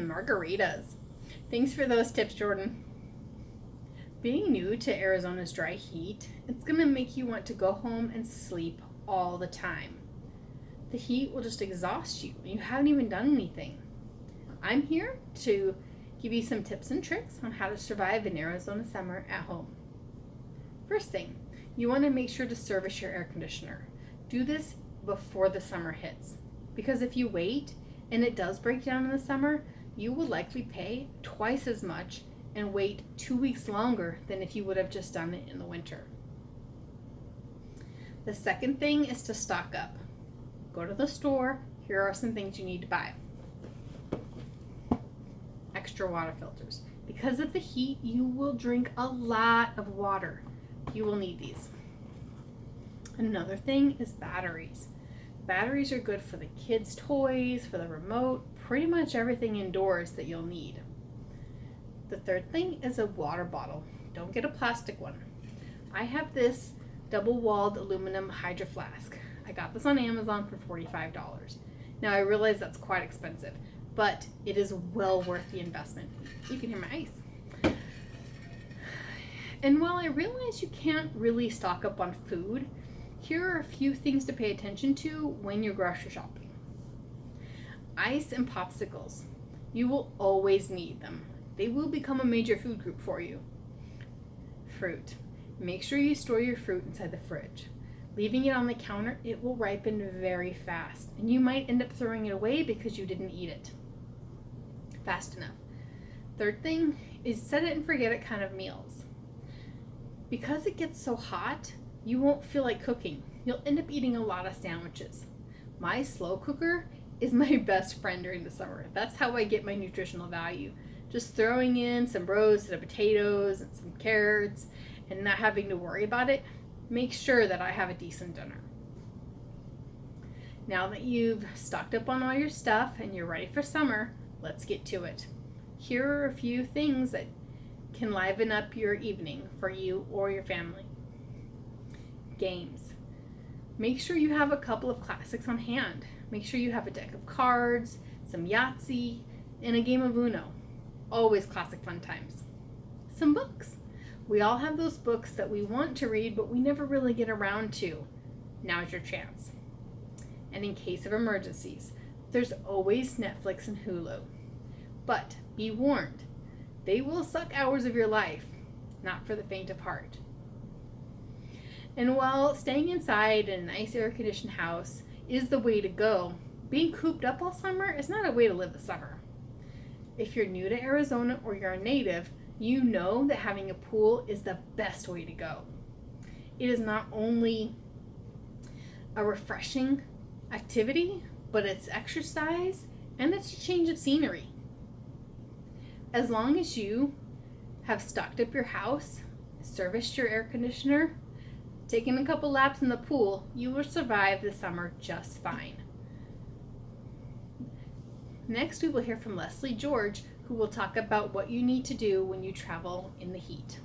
and margaritas. Thanks for those tips, Jordan. Being new to Arizona's dry heat, it's going to make you want to go home and sleep all the time. The heat will just exhaust you, and you haven't even done anything. I'm here to give you some tips and tricks on how to survive an Arizona summer at home. First thing, you want to make sure to service your air conditioner. Do this before the summer hits, because if you wait and it does break down in the summer, you will likely pay twice as much and wait 2 weeks longer than if you would have just done it in the winter. The second thing is to stock up. Go to the store. Here are some things you need to buy. Extra water filters. Because of the heat, you will drink a lot of water. You will need these. Another thing is batteries. Batteries are good for the kids' toys, for the remote, pretty much everything indoors that you'll need. The third thing is a water bottle. Don't get a plastic one. I have this double-walled aluminum Hydro Flask. I got this on Amazon for $45. Now I realize that's quite expensive, but it is well worth the investment. You can hear my ice. And while I realize you can't really stock up on food, here are a few things to pay attention to when you're grocery shopping. Ice and popsicles. You will always need them. They will become a major food group for you. Fruit. Make sure you store your fruit inside the fridge. Leaving it on the counter, it will ripen very fast, and you might end up throwing it away because you didn't eat it fast enough. Third thing is set it and forget it kind of meals. Because it gets so hot, you won't feel like cooking. You'll end up eating a lot of sandwiches. My slow cooker is my best friend during the summer. That's how I get my nutritional value. Just throwing in some roasted potatoes and some carrots and not having to worry about it makes sure that I have a decent dinner. Now that you've stocked up on all your stuff and you're ready for summer, let's get to it. Here are a few things that can liven up your evening for you or your family. Games. Make sure you have a couple of classics on hand. Make sure you have a deck of cards, some Yahtzee, and a game of Uno. Always classic fun times. Some books. We all have those books that we want to read, but we never really get around to. Now's your chance. And in case of emergencies, there's always Netflix and Hulu. But be warned, they will suck hours of your life, not for the faint of heart. And while staying inside in a nice air-conditioned house is the way to go, being cooped up all summer is not a way to live the summer. If you're new to Arizona or you're a native, you know that having a pool is the best way to go. It is not only a refreshing activity, but it's exercise and it's a change of scenery. As long as you have stocked up your house, serviced your air conditioner, taken a couple laps in the pool, you will survive the summer just fine. Next, we will hear from Leslie George, who will talk about what you need to do when you travel in the heat.